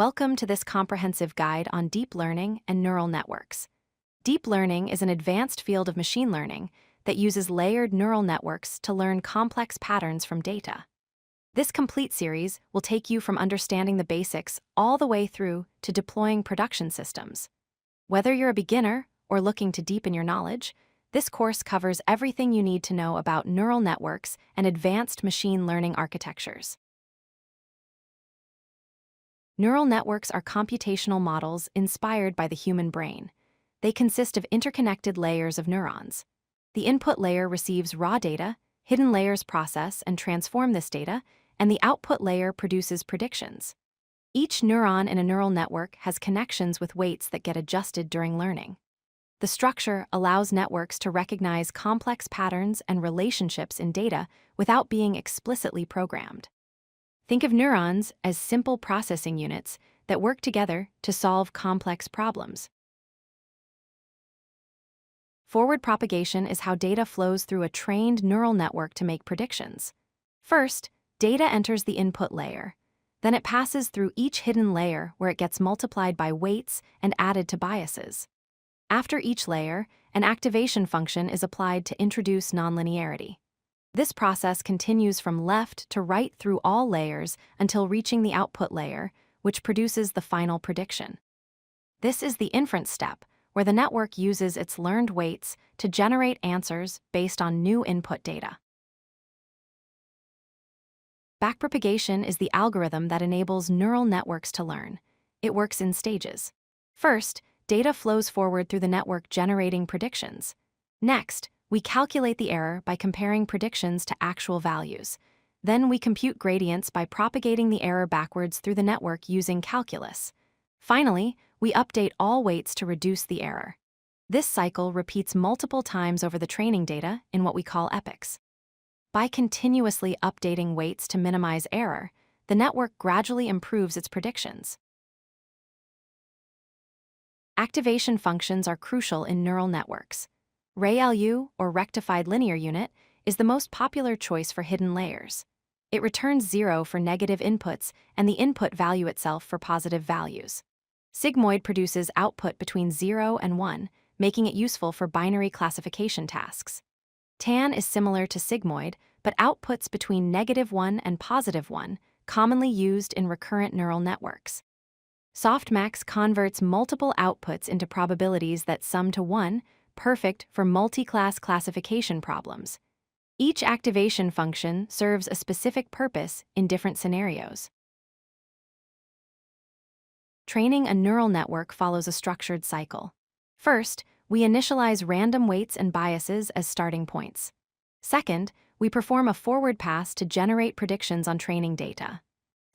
Welcome to this comprehensive guide on deep learning and neural networks. Deep learning is an advanced field of machine learning that uses layered neural networks to learn complex patterns from data. This complete series will take you from understanding the basics all the way through to deploying production systems. Whether you're a beginner or looking to deepen your knowledge, this course covers everything you need to know about neural networks and advanced machine learning architectures. Neural networks are computational models inspired by the human brain. They consist of interconnected layers of neurons. The input layer receives raw data, hidden layers process and transform this data, and the output layer produces predictions. Each neuron in a neural network has connections with weights that get adjusted during learning. The structure allows networks to recognize complex patterns and relationships in data without being explicitly programmed. Think of neurons as simple processing units that work together to solve complex problems. Forward propagation is how data flows through a trained neural network to make predictions. First, data enters the input layer. Then it passes through each hidden layer where it gets multiplied by weights and added to biases. After each layer, an activation function is applied to introduce nonlinearity. This process continues from left to right through all layers until reaching the output layer, which produces the final prediction. This is the inference step, where the network uses its learned weights to generate answers based on new input data. Backpropagation is the algorithm that enables neural networks to learn. It works in stages. First, data flows forward through the network generating predictions. Next, we calculate the error by comparing predictions to actual values. Then we compute gradients by propagating the error backwards through the network using calculus. Finally, we update all weights to reduce the error. This cycle repeats multiple times over the training data in what we call epochs. By continuously updating weights to minimize error, the network gradually improves its predictions. Activation functions are crucial in neural networks. ReLU, or rectified linear unit, is the most popular choice for hidden layers. It returns 0 for negative inputs and the input value itself for positive values. Sigmoid produces output between 0 and 1, making it useful for binary classification tasks. Tan is similar to sigmoid, but outputs between -1 and +1, commonly used in recurrent neural networks. Softmax converts multiple outputs into probabilities that sum to 1, perfect for multi-class classification problems. Each activation function serves a specific purpose in different scenarios. Training a neural network follows a structured cycle. First, we initialize random weights and biases as starting points. Second, we perform a forward pass to generate predictions on training data.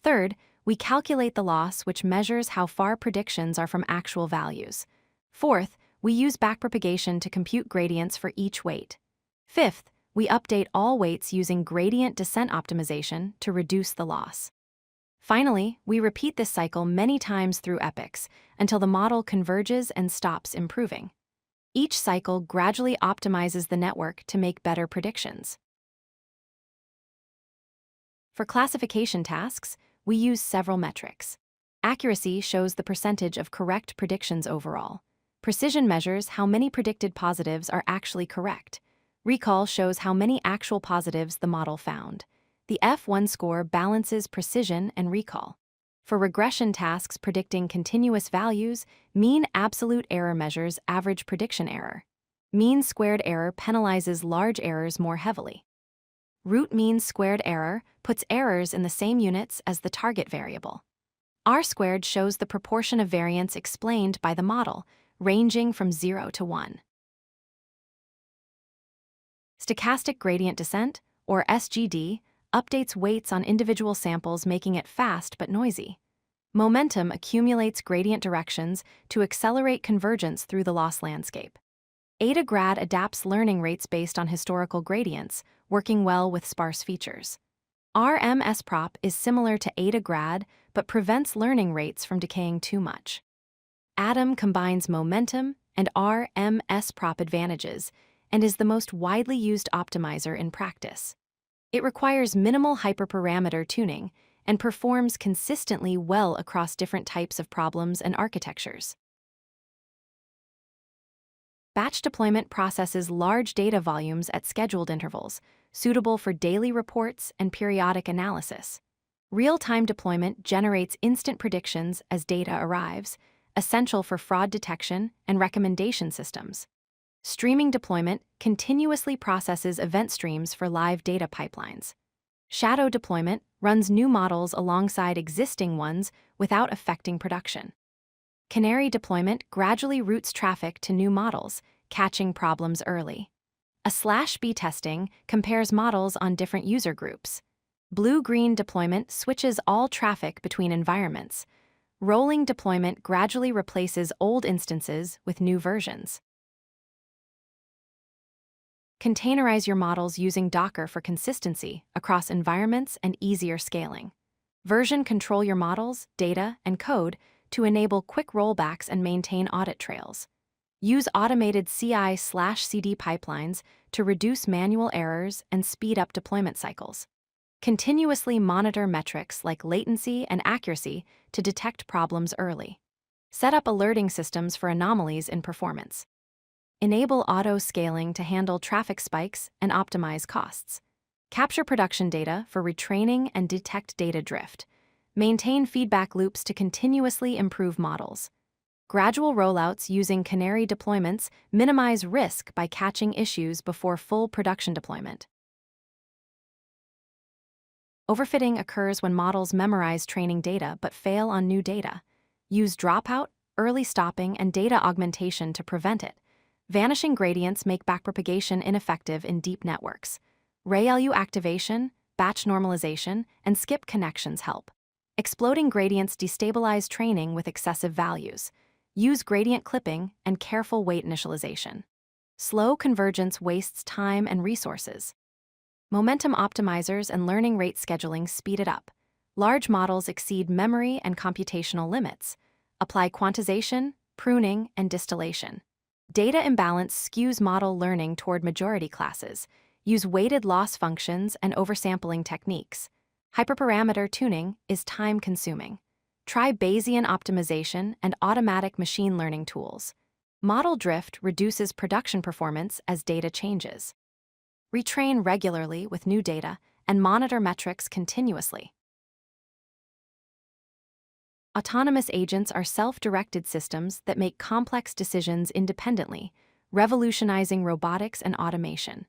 Third, we calculate the loss, which measures how far predictions are from actual values. Fourth, we use backpropagation to compute gradients for each weight. Fifth, we update all weights using gradient descent optimization to reduce the loss. Finally, we repeat this cycle many times through epochs until the model converges and stops improving. Each cycle gradually optimizes the network to make better predictions. For classification tasks, we use several metrics. Accuracy shows the percentage of correct predictions overall. Precision measures how many predicted positives are actually correct. Recall shows how many actual positives the model found. The F1 score balances precision and recall. For regression tasks predicting continuous values, mean absolute error measures average prediction error. Mean squared error penalizes large errors more heavily. Root mean squared error puts errors in the same units as the target variable. R squared shows the proportion of variance explained by the model, ranging from 0 to 1. Stochastic gradient descent, or SGD, updates weights on individual samples, making it fast but noisy. Momentum accumulates gradient directions to accelerate convergence through the loss landscape. AdaGrad adapts learning rates based on historical gradients, working well with sparse features. RMSprop is similar to AdaGrad but prevents learning rates from decaying too much. Atom combines momentum and RMSprop advantages and is the most widely used optimizer in practice. It requires minimal hyperparameter tuning and performs consistently well across different types of problems and architectures. Batch deployment processes large data volumes at scheduled intervals, suitable for daily reports and periodic analysis. Real-time deployment generates instant predictions as data arrives, essential for fraud detection and recommendation systems. Streaming deployment continuously processes event streams for live data pipelines. Shadow deployment runs new models alongside existing ones without affecting production. Canary deployment gradually routes traffic to new models, catching problems early. /B testing compares models on different user groups. Blue-green deployment switches all traffic between environments. Rolling deployment gradually replaces old instances with new versions. Containerize your models using Docker for consistency across environments and easier scaling. Version control your models, data, and code to enable quick rollbacks and maintain audit trails. Use automated CI/CD pipelines to reduce manual errors and speed up deployment cycles. Continuously monitor metrics like latency and accuracy to detect problems early. Set up alerting systems for anomalies in performance. Enable auto-scaling to handle traffic spikes and optimize costs. Capture production data for retraining and detect data drift. Maintain feedback loops to continuously improve models. Gradual rollouts using Canary deployments minimize risk by catching issues before full production deployment. Overfitting occurs when models memorize training data but fail on new data. Use dropout, early stopping, and data augmentation to prevent it. Vanishing gradients make backpropagation ineffective in deep networks. ReLU activation, batch normalization, and skip connections help. Exploding gradients destabilize training with excessive values. Use gradient clipping and careful weight initialization. Slow convergence wastes time and resources. Momentum optimizers and learning rate scheduling speed it up. Large models exceed memory and computational limits. Apply quantization, pruning, and distillation. Data imbalance skews model learning toward majority classes. Use weighted loss functions and oversampling techniques. Hyperparameter tuning is time-consuming. Try Bayesian optimization and automatic machine learning tools. Model drift reduces production performance as data changes. Retrain regularly with new data and monitor metrics continuously. Autonomous agents are self-directed systems that make complex decisions independently, revolutionizing robotics and automation.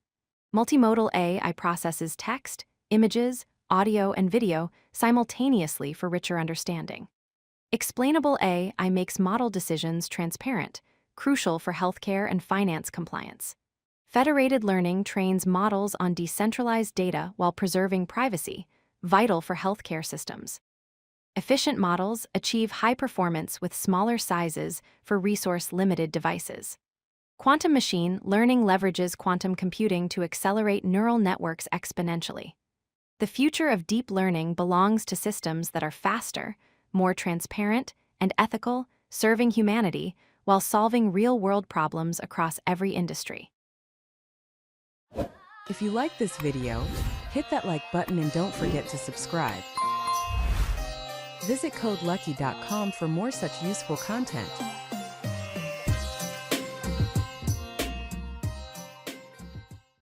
Multimodal AI processes text, images, audio, and video simultaneously for richer understanding. Explainable AI makes model decisions transparent, crucial for healthcare and finance compliance. Federated learning trains models on decentralized data while preserving privacy, vital for healthcare systems. Efficient models achieve high performance with smaller sizes for resource-limited devices. Quantum machine learning leverages quantum computing to accelerate neural networks exponentially. The future of deep learning belongs to systems that are faster, more transparent, and ethical, serving humanity while solving real-world problems across every industry. If you like this video, hit that like button and don't forget to subscribe. Visit codelucky.com for more such useful content.